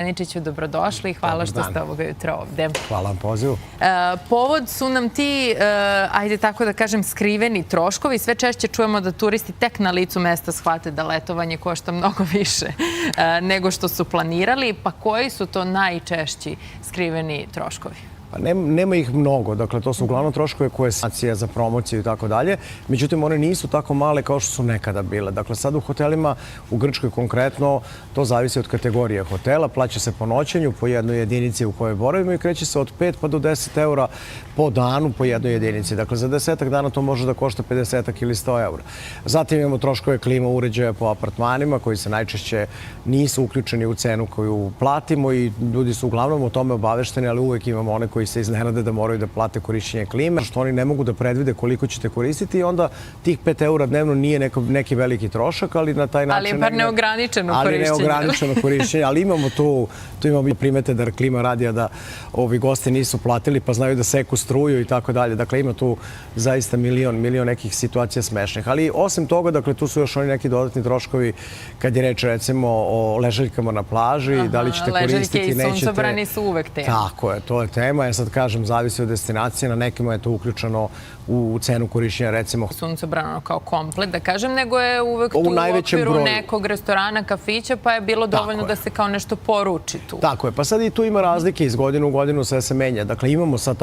Ničiću, dobrodošli i hvala što ste ovoga jutra ovde. Hvala vam pozivu. Povod su nam ti, ajde tako da kažem, skriveni troškovi. Sve češće čujemo da turisti tek na licu mesta shvate da letovanje košta mnogo više nego što su planirali. Pa koji su to najčešći skriveni troškovi? Pa nema ih mnogo, dakle to su uglavnom troškove koje su za promociju i tako dalje, međutim one nisu tako male kao što su nekada bile. Dakle sad u hotelima, u Grčkoj konkretno, to zavisi od kategorije hotela, plaća se po noćenju, po jednoj jedinici u kojoj boravimo i kreće se od 5 pa do 10 eura po danu po jednoj jedinici. Dakle za 10 dana to može da košta 50 ili 100 eura. Zatim imamo troškove klima uređaja po apartmanima koji se najčešće nisu uključeni u cenu koju platimo i ljudi su uglavnom o tome obavešteni, ali uvek imamo one koji se iznenade da moraju da plate korišćenje klime, što oni ne mogu da predvide koliko ćete koristiti i onda tih 5 eura dnevno nije neki veliki trošak, ali na taj način... Ali je bar neograničeno korišćenje. Ali neograničeno korišćenje, ali imamo tu imamo primete da klima radi, a da ovi gosti nisu platili pa znaju da seku struju i tako dalje. Dakle, ima tu zaista milion nekih situacija smešnih. Ali osim toga, dakle, tu su još oni neki dodatni troškovi kad je reč recimo o ležaljkama na plaži, da li ćete koristiti, nećete... Ležaljke i suncobrani su uvek tema. Tako je, to je tema. Ja sad kažem, zavisi od destinacije, na nekima je to uključeno u cenu korišćenja, recimo... Suncobrano kao komplet, da kažem, nego je uvek tu u okviru nekog restorana, kafića, pa je bilo dovoljno da se kao nešto poruči tu. Tako je, pa sad i tu ima razlike, iz godine u godinu sve se menja. Dakle, imamo sad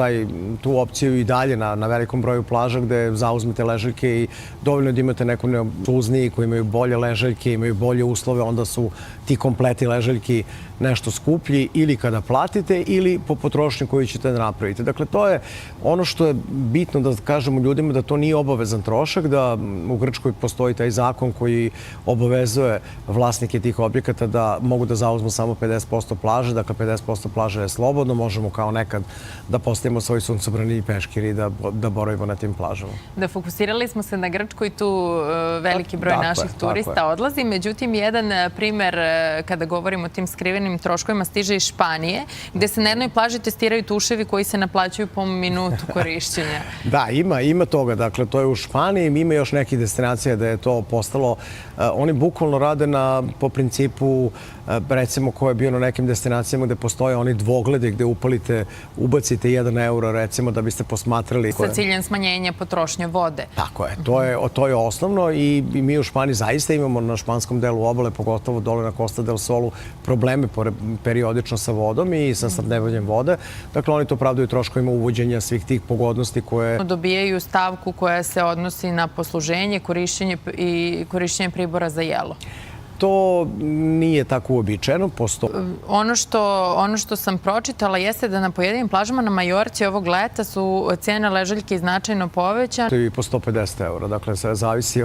tu opciju i dalje na velikom broju plaža gde zauzmete ležaljke i dovoljno da imate neku suzniji koji imaju bolje ležaljke, imaju bolje uslove, onda su ti kompleti ležaljki nešto skuplji ili kada platite ili po potrošnji koju ćete da napravite. Dakle, to je ono što je bitno da kažemo ljudima da to nije obavezan trošak, da u Grčkoj postoji taj zakon koji obavezuje vlasnike tih objekata da mogu da zauzmu samo 50% plaže, dakle 50% plaže je slobodno, možemo kao nekad da postavimo svoj suncobrani i peškir i da boravimo na tim plažama. Da, fokusirali smo se na Grčku i tu veliki broj naših turista odlazi. Međutim, jedan primer kada govorimo o tim skrivenim troškovima stiže iz Španije, gde se na jednoj plaži testiraju tuševi koji se naplaćuju po minutu korišćenja. Da, ima toga. Dakle, to je u Španiji. Ima još nekih destinacija da je to postalo. Oni bukvalno rade po principu, recimo, ko je bio na nekim destinacijama gde postoje oni dvogledi gde ubacite 1 euro, recimo, da biste posmatrali... Sa ciljem smanjenja potrošnje vode. Tako je. To je osnovno i mi u Španiji zaista imamo na španskom delu obale, pogotovo dole na Costa del Solu, probleme periodično sa vodom i sa snabdevanjem vode. Dakle, oni to pravdaju troškovima uvođenja svih tih pogodnosti koje... Dobijaju stavku koja se odnosi na posluženje, korišćenje pribora za jelo. To nije tako uobičajeno. Ono što sam pročitala jeste da na pojedinim plažama na Majorci ovog leta su cene ležaljki značajno povećane. I po 150 eura. Dakle, sve zavisi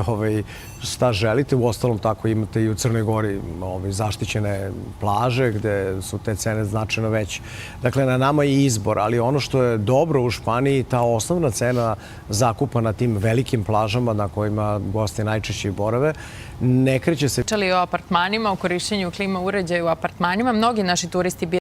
šta želite. Uostalom, tako imate i u Crnoj Gori zaštićene plaže gde su te cene značajno veće. Dakle, na nama je izbor, ali ono što je dobro u Španiji, ta osnovna cena zakupa na tim velikim plažama na kojima gosti najčešće borave, ne kreće se... Pričali o apartmanima, o korišćenju klima uređaja u apartmanima. Mnogi naši turisti